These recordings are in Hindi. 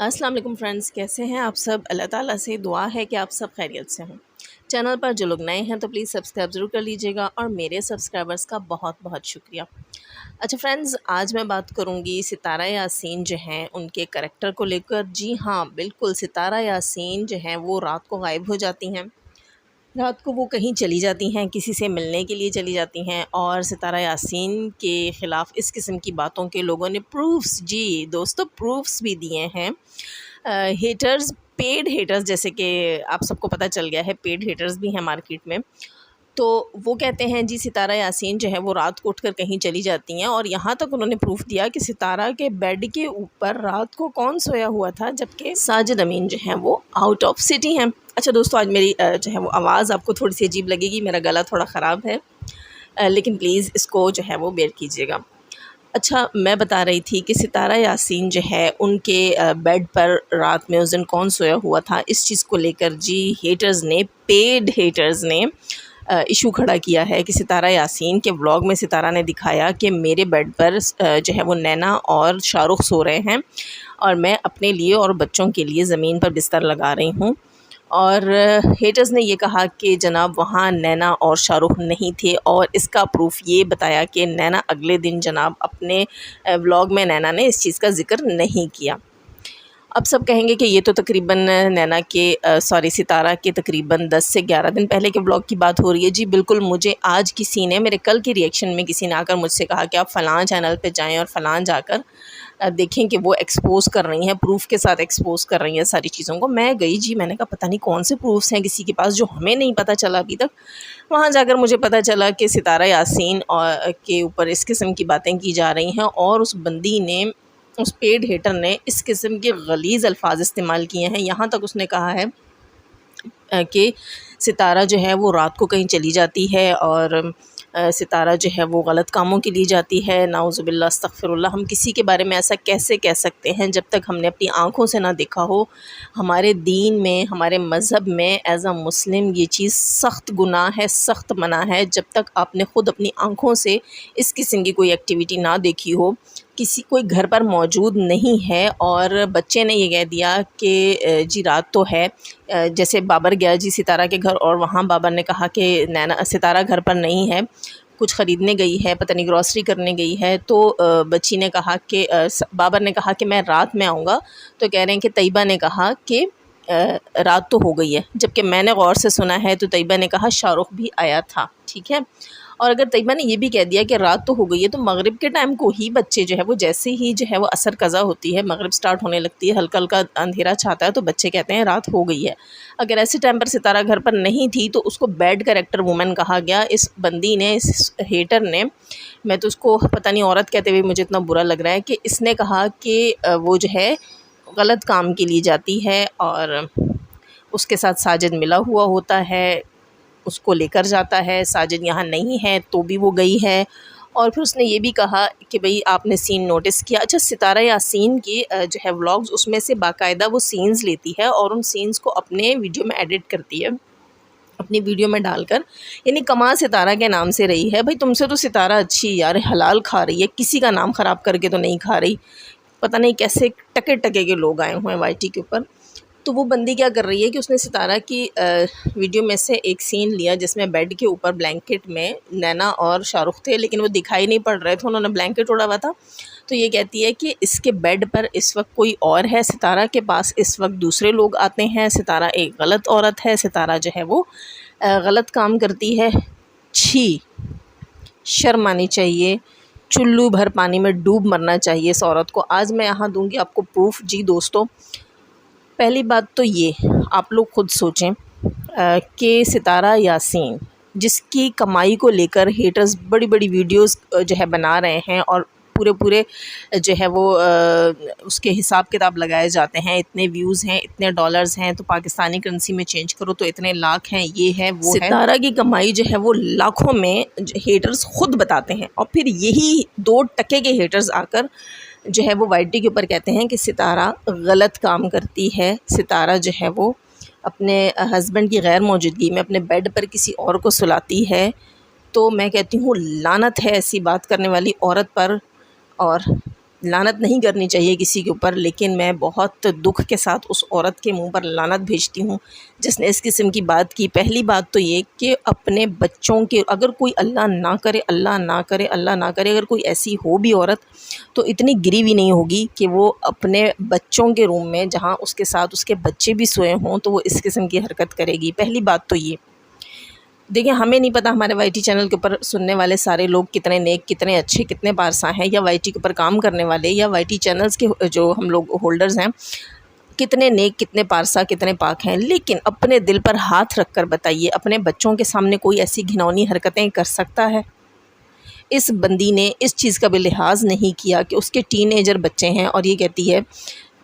अस्सलाम वालेकुम फ्रेंड्स, कैसे हैं आप सब। अल्लाह ताला से दुआ है कि आप सब खैरियत से हों। चैनल पर जो लोग नए हैं तो प्लीज़ सब्सक्राइब ज़रूर कर लीजिएगा और मेरे सब्सक्राइबर्स का बहुत बहुत शुक्रिया। अच्छा फ्रेंड्स, आज मैं बात करूंगी सितारा यासीन जो हैं उनके करैक्टर को लेकर। जी हाँ, बिल्कुल, सितारा यासीन जो हैं वो रात को गायब हो जाती हैं। रात को वो कहीं चली जाती हैं, किसी से मिलने के लिए चली जाती हैं और सितारा यासीन के ख़िलाफ़ इस किस्म की बातों के लोगों ने प्रूफ्स, जी दोस्तों, प्रूफ्स भी दिए हैं। हेटर्स, पेड हेटर्स, जैसे कि आप सबको पता चल गया है, पेड हेटर्स भी हैं मार्केट में। तो वो कहते हैं जी सितारा यासीन जो है वो रात को उठकर कहीं चली जाती हैं और यहाँ तक उन्होंने प्रूफ दिया कि सितारा के बेड के ऊपर रात को कौन सोया हुआ था, जबकि साजिद अमीन जो है वो आउट ऑफ सिटी हैं। अच्छा दोस्तों, आज मेरी जो है वो आवाज़ आपको थोड़ी सी अजीब लगेगी, मेरा गला थोड़ा ख़राब है, लेकिन प्लीज़ इसको जो है वो बेयर कीजिएगा। अच्छा, मैं बता रही थी कि सितारा यासीन जो है उनके बेड पर रात में उस दिन कौन सोया हुआ था, इस चीज़ को लेकर जी हेटर्स ने, पेड हेटर्स ने इशू खड़ा किया है कि सितारा यासीन के व्लॉग में सितारा ने दिखाया कि मेरे बेड पर जो है वो नैना और शाहरुख सो रहे हैं और मैं अपने लिए और बच्चों के लिए ज़मीन पर बिस्तर लगा रही हूँ। और हेटर्स ने ये कहा कि जनाब वहाँ नैना और शाहरुख नहीं थे और इसका प्रूफ ये बताया कि नैना अगले दिन जनाब अपने व्लॉग में नैना ने इस चीज़ का ज़िक्र नहीं किया। अब सब कहेंगे कि ये तो तकरीबन नैना के सितारा के तकरीबन 10 से 11 दिन पहले के व्लॉग की बात हो रही है। जी बिल्कुल, मुझे आज किसी ने, मेरे कल के रिएक्शन में किसी ने आकर मुझसे कहा कि आप फ़लाँ चैनल पे जाएं और फ़लाँ जाकर देखें कि वो एक्सपोज़ कर रही हैं, प्रूफ के साथ एक्सपोज़ कर रही हैं सारी चीज़ों को। मैं गई जी, मैंने कहा पता नहीं कौन से प्रूफ्स हैं किसी के पास जो हमें नहीं पता चला अभी तक। वहाँ जाकर मुझे पता चला कि सितारा यासीन के ऊपर इस किस्म की बातें की जा रही हैं और उस बंदी ने, उस पेड हेटर ने इस किस्म के गलीज़ अल्फाज इस्तेमाल किए हैं। यहाँ तक उसने कहा है कि सितारा जो है वो रात को कहीं चली जाती है और सितारा जो है वो गलत कामों के लिए जाती है। नाउज़ुबिल्लाह, अस्तग़फ़िरुल्लाह। हम किसी के बारे में ऐसा कैसे कह सकते हैं जब तक हमने अपनी आँखों से ना देखा हो। हमारे दीन में, हमारे मज़हब में एज़ अ मुस्लिम ये चीज़ सख्त गुनाह है, सख्त मना है। जब तक आपने ख़ुद अपनी आँखों से इस किस्म की कोई एक्टिविटी ना देखी हो, किसी कोई घर पर मौजूद नहीं है और बच्चे ने ये कह दिया कि जी रात तो है, जैसे बाबर गया जी सितारा के घर और वहाँ बाबर ने कहा कि नैना, सितारा घर पर नहीं है, कुछ ख़रीदने गई है, पता नहीं ग्रॉसरी करने गई है। तो बच्ची ने कहा कि बाबर ने कहा कि मैं रात में आऊँगा। तो कह रहे हैं कि तैयबा ने कहा कि रात तो हो गई है, जबकि मैंने गौर से सुना है तो तैयबा ने कहा शाहरुख भी आया था। ठीक है, और अगर तैयबा ने ये भी कह दिया कि रात तो हो गई है, तो मगरिब के टाइम को ही बच्चे जो है वो, जैसे ही जो है वो असर कज़ा होती है, मगरिब स्टार्ट होने लगती है, हल्का हल्का अंधेरा छाता है, तो बच्चे कहते हैं रात हो गई है। अगर ऐसे टाइम पर सितारा घर पर नहीं थी तो उसको बैड कैरेक्टर वुमेन कहा गया। इस बंदी ने, इस हेटर ने, मैं तो उसको पता नहीं औरत कहते हुए मुझे इतना बुरा लग रहा है कि इसने कहा कि वो जो है गलत काम के लिए जाती है और उसके साथ साजिद मिला हुआ होता है, उसको लेकर जाता है, साजिद यहाँ नहीं है तो भी वो गई है। और फिर उसने ये भी कहा कि भाई आपने सीन नोटिस किया। अच्छा, सितारा यासीन की जो है व्लॉग्स, उसमें से बाकायदा वो सीन्स लेती है और उन सीन्स को अपने वीडियो में एडिट करती है, अपनी वीडियो में डालकर, यानी कमा सितारा के नाम से रही है। भाई तुमसे तो सितारा अच्छी यार हलाल खा रही है, किसी का नाम ख़राब करके तो नहीं खा रही। पता नहीं कैसे टके टके के लोग आए हुए हैं वाईटी के ऊपर। तो वो बंदी क्या कर रही है कि उसने सितारा की वीडियो में से एक सीन लिया जिसमें बेड के ऊपर ब्लैंकेट में नैना और शाहरुख थे, लेकिन वो दिखाई नहीं पड़ रहे थे, उन्होंने ब्लैंकेट ओढ़ा हुआ था। तो ये कहती है कि इसके बेड पर इस वक्त कोई और है, सितारा के पास इस वक्त दूसरे लोग आते हैं, सितारा एक गलत औरत है, सितारा जो है वो गलत काम करती है। छी, शर्म आनी चाहिए, चुल्लू भर पानी में डूब मरना चाहिए इस औरत को। आज मैं यहाँ दूंगी आपको प्रूफ। जी दोस्तों, पहली बात तो ये, आप लोग खुद सोचें कि सितारा यासीन, जिसकी कमाई को लेकर हेटर्स बड़ी बड़ी वीडियोस जो है बना रहे हैं और पूरे पूरे जो है वो उसके हिसाब किताब लगाए जाते हैं, इतने व्यूज़ हैं, इतने डॉलर्स हैं, तो पाकिस्तानी करेंसी में चेंज करो तो इतने लाख हैं, ये है वो है। सितारा की कमाई जो है वो लाखों में हेटर्स खुद बताते हैं और फिर यही 2 टके के हेटर्स आकर जो है वो वाईटी के ऊपर कहते हैं कि सितारा गलत काम करती है, सितारा जो है वो अपने हस्बैंड की गैर मौजूदगी में अपने बेड पर किसी और को सुलाती है। तो मैं कहती हूँ लानत है ऐसी बात करने वाली औरत पर। और लानत नहीं करनी चाहिए किसी के ऊपर, लेकिन मैं बहुत दुख के साथ उस औरत के मुंह पर लानत भेजती हूँ जिसने इस किस्म की बात की। पहली बात तो ये कि अपने बच्चों के, अगर कोई अल्लाह ना करे, अल्लाह ना करे, अल्लाह ना करे, अगर कोई ऐसी हो भी औरत तो इतनी गिरी भी नहीं होगी कि वो अपने बच्चों के रूम में, जहाँ उसके साथ उसके बच्चे भी सोए हों, तो वो इस किस्म की हरकत करेगी। पहली बात तो ये। देखिए, हमें नहीं पता हमारे वाईटी चैनल के ऊपर सुनने वाले सारे लोग कितने नेक, कितने अच्छे, कितने पारसा हैं, या वाईटी के ऊपर काम करने वाले या वाईटी चैनल्स के जो हम लोग होल्डर्स हैं कितने नेक, कितने पारसा, कितने पाक हैं। लेकिन अपने दिल पर हाथ रख कर बताइए, अपने बच्चों के सामने कोई ऐसी घिनौनी हरकतें कर सकता है? इस बंदी ने इस चीज़ का भी लिहाज नहीं किया कि उसके टीनेजर बच्चे हैं, और ये कहती है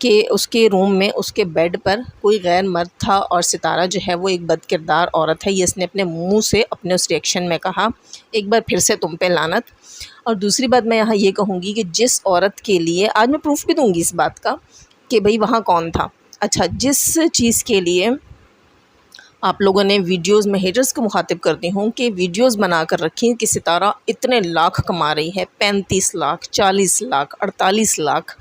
कि उसके रूम में, उसके बेड पर कोई गैर मर्द था और सितारा जो है वो एक बदकिरदार औरत है। ये इसने अपने मुंह से अपने उस रिएक्शन में कहा। एक बार फिर से तुम पे लानत। और दूसरी बात मैं यहाँ ये कहूँगी कि जिस औरत के लिए, आज मैं प्रूफ भी दूँगी इस बात का कि भाई वहाँ कौन था। अच्छा, जिस चीज़ के लिए आप लोगों ने वीडियोस में हेटर्स को मुखातिब करती हूँ कि वीडियोस बना कर रखी कि सितारा इतने लाख कमा रही है, 35 लाख, 40 लाख, 48 लाख,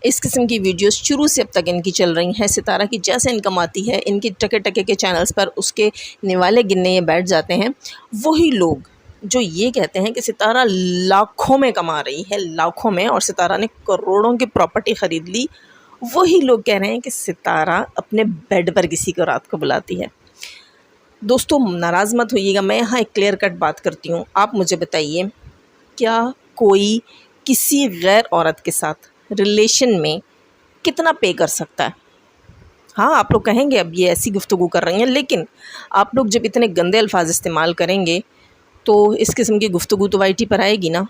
इस किस्म की वीडियोस शुरू से अब तक इनकी चल रही हैं। सितारा की जैसे इनकम आती है, इनके टके टके के चैनल्स पर उसके निवाले गिनने ये बैठ जाते हैं। वही लोग जो ये कहते हैं कि सितारा लाखों में कमा रही है, लाखों में, और सितारा ने करोड़ों की प्रॉपर्टी ख़रीद ली, वही लोग कह रहे हैं कि सितारा अपने बेड पर किसी को रात को बुलाती है। दोस्तों, नाराज़ मत होइएगा, मैं यहाँ एक क्लियर कट बात करती हूँ। आप मुझे बताइए, क्या कोई किसी गैर औरत के साथ रिलेशन में कितना पे कर सकता है? हाँ, आप लोग कहेंगे अब ये ऐसी गुफ्तगू कर रही हैं, लेकिन आप लोग जब इतने गंदे अल्फाज इस्तेमाल करेंगे तो इस किस्म की गुफ्तगू तो वाईटी पर आएगी ना।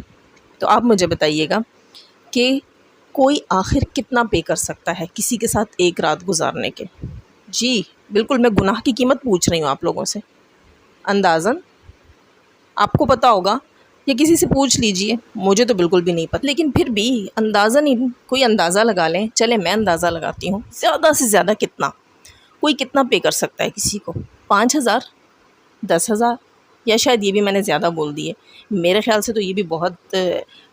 तो आप मुझे बताइएगा कि कोई आखिर कितना पे कर सकता है किसी के साथ एक रात गुजारने के? जी बिल्कुल, मैं गुनाह की कीमत पूछ रही हूँ आप लोगों से। अंदाज़न आपको पता होगा या किसी से पूछ लीजिए, मुझे तो बिल्कुल भी नहीं पता। लेकिन फिर भी अंदाज़न ही कोई अंदाज़ा लगा लें। चले, मैं अंदाज़ा लगाती हूँ, ज़्यादा से ज़्यादा कितना, कोई कितना पे कर सकता है किसी को? 5,000, 10,000, या शायद ये भी मैंने ज़्यादा बोल दिए। मेरे ख़्याल से तो ये भी बहुत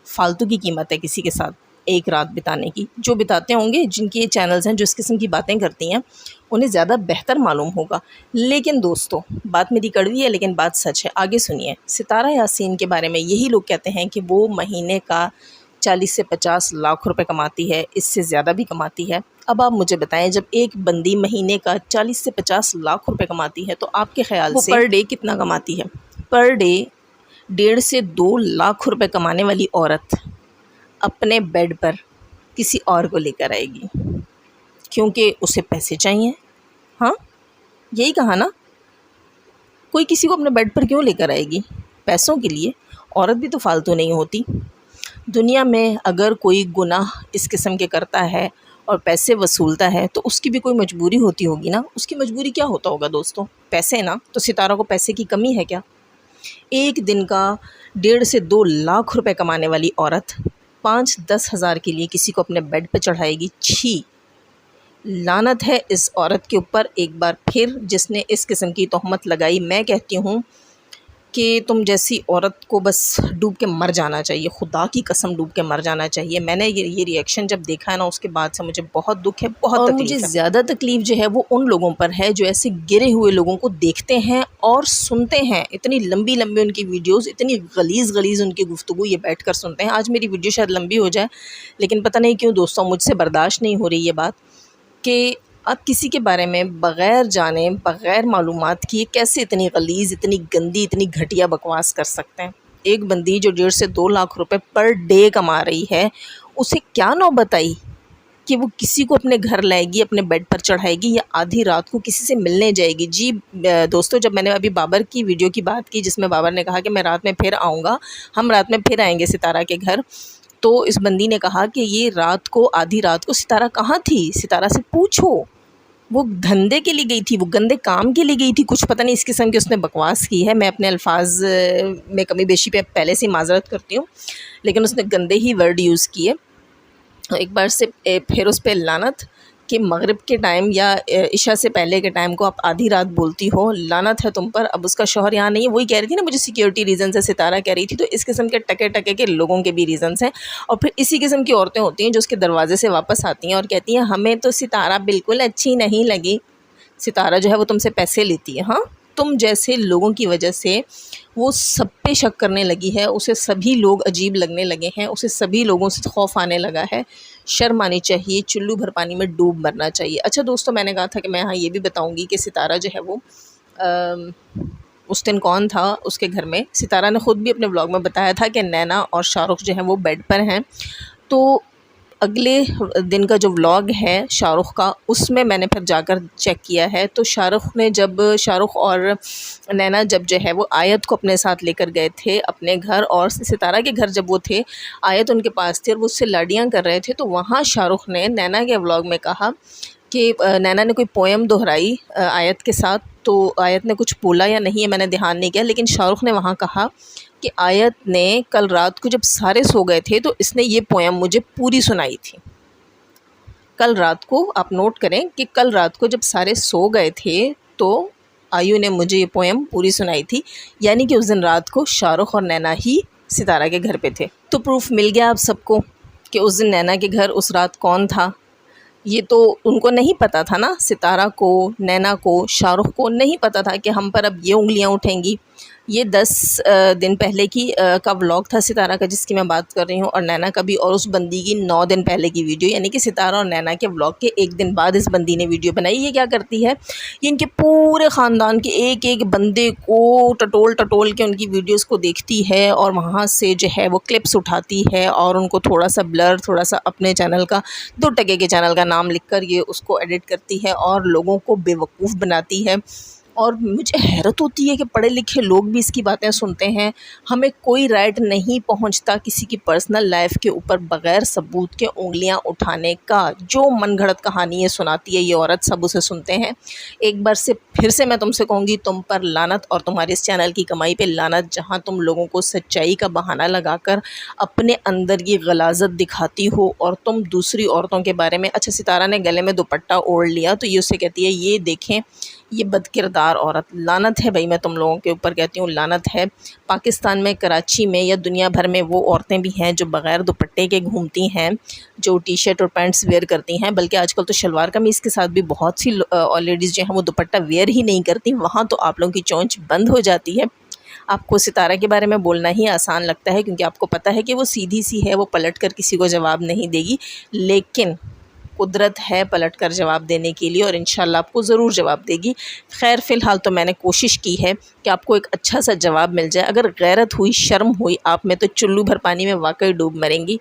फ़ालतू की कीमत है किसी के साथ एक रात बिताने की। जो बिताते होंगे, जिनके ये चैनल्स हैं, जो इस किस्म की बातें करती हैं, उन्हें ज़्यादा बेहतर मालूम होगा। लेकिन दोस्तों, बात मेरी कड़वी है लेकिन बात सच है, आगे सुनिए। सितारा यासीन के बारे में यही लोग कहते हैं कि वो महीने का 40 से 50 लाख रुपए कमाती है, इससे ज़्यादा भी कमाती है। अब आप मुझे बताएं, जब एक बंदी महीने का 40 से 50 लाख रुपए कमाती है तो आपके ख्याल से पर डे कितना कमाती है? पर डे 1.5 से 2 लाख रुपए कमाने वाली औरत अपने बेड पर किसी और को लेकर आएगी क्योंकि उसे पैसे चाहिए। हाँ, यही कहा ना। कोई किसी को अपने बेड पर क्यों लेकर आएगी? पैसों के लिए। औरत भी तो फालतू नहीं होती। दुनिया में अगर कोई गुनाह इस किस्म के करता है और पैसे वसूलता है तो उसकी भी कोई मजबूरी होती होगी ना। उसकी मजबूरी क्या होता होगा दोस्तों? पैसे ना। तो सितारा को पैसे की कमी है क्या? एक दिन का 1.5 से 2 लाख रुपए कमाने वाली औरत 5-10 हज़ार के लिए किसी को अपने बेड पे चढ़ाएगी? छी, लानत है इस औरत के ऊपर एक बार फिर जिसने इस किस्म की तोहमत लगाई। मैं कहती हूँ कि तुम जैसी औरत को बस डूब के मर जाना चाहिए, खुदा की कसम डूब के मर जाना चाहिए। मैंने ये रिएक्शन जब देखा है ना, उसके बाद से मुझे बहुत दुख है, बहुत तकलीफ है। मुझे ज़्यादा तकलीफ़ जो है वो उन लोगों पर है जो ऐसे गिरे हुए लोगों को देखते हैं और सुनते हैं। इतनी लंबी लंबी उनकी वीडियोज़, इतनी गलीज़ उनकी गुफ्तगू ये बैठ कर सुनते हैं। आज मेरी वीडियो शायद लंबी हो जाए, लेकिन पता नहीं क्यों दोस्तों मुझसे बर्दाश्त नहीं हो रही ये बात कि आप किसी के बारे में बग़ैर जाने, बग़ैर मालूमात किए कैसे इतनी गलीज़, इतनी गंदी, इतनी घटिया बकवास कर सकते हैं। एक बंदी जो 1.5 से 2 लाख रुपए पर डे कमा रही है, उसे क्या नौबत आई कि वो किसी को अपने घर लाएगी, अपने बेड पर चढ़ाएगी या आधी रात को किसी से मिलने जाएगी? जी दोस्तों, जब मैंने अभी बाबर की वीडियो की बात की जिसमें बाबर ने कहा कि मैं रात में फिर आऊँगा, हम रात में फिर आएँगे सितारा के घर, तो इस बंदी ने कहा कि ये रात को, आधी रात को सितारा कहाँ थी? सितारा से पूछो। वो धंधे के लिए गई थी, वो गंदे काम के लिए गई थी, कुछ पता नहीं इस किस्म की उसने बकवास की है। मैं अपने अल्फाज में कमी बेशी पे पहले से ही माजरत करती हूँ, लेकिन उसने गंदे ही वर्ड यूज़ किए। एक बार से फिर उस पर लानत कि मगरिब के टाइम या इशा से पहले के टाइम को आप आधी रात बोलती हो, लानत है तुम पर। अब उसका शौहर यहाँ नहीं है, वही कह रही थी ना मुझे सिक्योरिटी रीज़न से, सितारा कह रही थी। तो इस किस्म के टके टके के लोगों के भी रीज़न्स हैं। और फिर इसी किस्म की औरतें होती हैं जो उसके दरवाजे से वापस आती हैं और कहती हैं हमें तो सितारा बिल्कुल अच्छी नहीं लगी। सितारा जो है वो तुमसे पैसे लेती है। हाँ, तुम जैसे लोगों की वजह से वो सब पे शक करने लगी है, उसे सभी लोग अजीब लगने लगे हैं, उसे सभी लोगों से खौफ आने लगा है। शर्म आनी चाहिए, चुल्लू भर पानी में डूब मरना चाहिए। अच्छा दोस्तों, मैंने कहा था कि मैं यहाँ ये भी बताऊँगी कि सितारा जो है वो उस दिन कौन था उसके घर में। सितारा ने ख़ुद भी अपने व्लॉग में बताया था कि नैना और शाहरुख जो हैं वो बेड पर हैं। तो अगले दिन का जो व्लॉग है शाहरुख का, उसमें मैंने फिर जाकर चेक किया है। तो शाहरुख और नैना जब जो है वो आयत को अपने साथ लेकर गए थे अपने घर, और सितारा के घर जब वो थे, आयत उनके पास थी और वो उससे लाड़ियाँ कर रहे थे। तो वहाँ शाहरुख ने नैना के व्लॉग में कहा कि नैना ने कोई पोएम दोहराई आयत के साथ। तो आयत ने कुछ बोला या नहीं है मैंने ध्यान नहीं किया, लेकिन शाहरुख ने वहाँ कहा कि आयत ने कल रात को जब सारे सो गए थे तो इसने ये पोएम मुझे पूरी सुनाई थी। कल रात को आप नोट करें कि कल रात को जब सारे सो गए थे तो आयु ने मुझे ये पोएम पूरी सुनाई थी। यानी कि उस दिन रात को शाहरुख और नैना ही सितारा के घर पे थे। तो प्रूफ मिल गया आप सबको कि उस दिन नैना के घर उस रात कौन था। ये तो उनको नहीं पता था ना, सितारा को, नैना को, शाहरुख को नहीं पता था कि हम पर अब ये उंगलियां उठेंगी। ये 10 दिन पहले की का व्लॉग था सितारा का जिसकी मैं बात कर रही हूँ, और नैना का भी। और उस बंदी की 9 दिन पहले की वीडियो, यानी कि सितारा और नैना के व्लॉग के 1 दिन बाद इस बंदी ने वीडियो बनाई। ये क्या करती है, ये इनके पूरे ख़ानदान के एक एक बंदे को टटोल टटोल के उनकी वीडियोस को देखती है और वहाँ से जो है वो क्लिप्स उठाती है और उनको थोड़ा सा ब्लर, थोड़ा सा अपने चैनल का 2 टके के चैनल का नाम लिखकर ये उसको एडिट करती है और लोगों को बेवकूफ़ बनाती है। और मुझे हैरत होती है कि पढ़े लिखे लोग भी इसकी बातें सुनते हैं। हमें कोई राइट नहीं पहुंचता किसी की पर्सनल लाइफ के ऊपर बग़ैर सबूत के उंगलियां उठाने का। जो मनगढ़ंत कहानी ये सुनाती है ये औरत, सब उसे सुनते हैं। एक बार से फिर से मैं तुमसे कहूँगी, तुम पर लानत और तुम्हारे इस चैनल की कमाई पे लानत, जहाँ तुम लोगों को सच्चाई का बहाना लगाकर अपने अंदर ये गलाजत दिखाती हो और तुम दूसरी औरतों के बारे में। अच्छा, सितारा ने गले में दुपट्टा ओढ़ लिया तो ये उससे कहती है ये देखें ये बदकिरदार औरत। लानत है भाई, मैं तुम लोगों के ऊपर कहती हूँ लानत है। पाकिस्तान में, कराची में या दुनिया भर में वो औरतें भी हैं जो बग़ैर दुपट्टे के घूमती हैं, जो टी शर्ट और पैंट्स वेयर करती हैं। बल्कि आजकल तो शलवार कमीज़ के साथ भी बहुत सी लेडीज़ जो हैं वो दुपट्टा वेयर ही नहीं करती। वहाँ तो आप लोगों की चोंच बंद हो जाती है। आपको सितारा के बारे में बोलना ही आसान लगता है क्योंकि आपको पता है कि वो सीधी सी है, वो पलट कर किसी को जवाब नहीं देगी। लेकिन कुदरत है पलट कर जवाब देने के लिए और इंशाल्लाह आपको ज़रूर जवाब देगी। खैर फ़िलहाल तो मैंने कोशिश की है कि आपको एक अच्छा सा जवाब मिल जाए। अगर गैरत हुई, शर्म हुई आप में, तो चुल्लू भर पानी में वाकई डूब मरेंगी।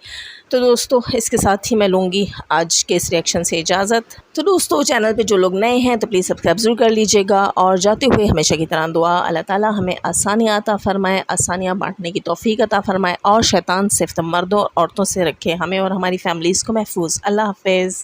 तो दोस्तों, इसके साथ ही मैं लूँगी आज के इस रिएक्शन से इजाज़त। तो दोस्तों, चैनल पे जो लोग नए हैं तो प्लीज़ सब्सक्राइब ज़रूर कर लीजिएगा। और जाते हुए हमेशा की तरह दुआ, अल्लाह ताला हमें आसानियाँ अता फ़रमाए, आसानियाँ बाँटने की तौफ़ीक अता फ़रमाए और शैतान सिर्फ़ मर्दों और औरतों से रखे हमें और हमारी फ़ैमिलीज़ को महफूज़। अल्लाह हाफ़िज़।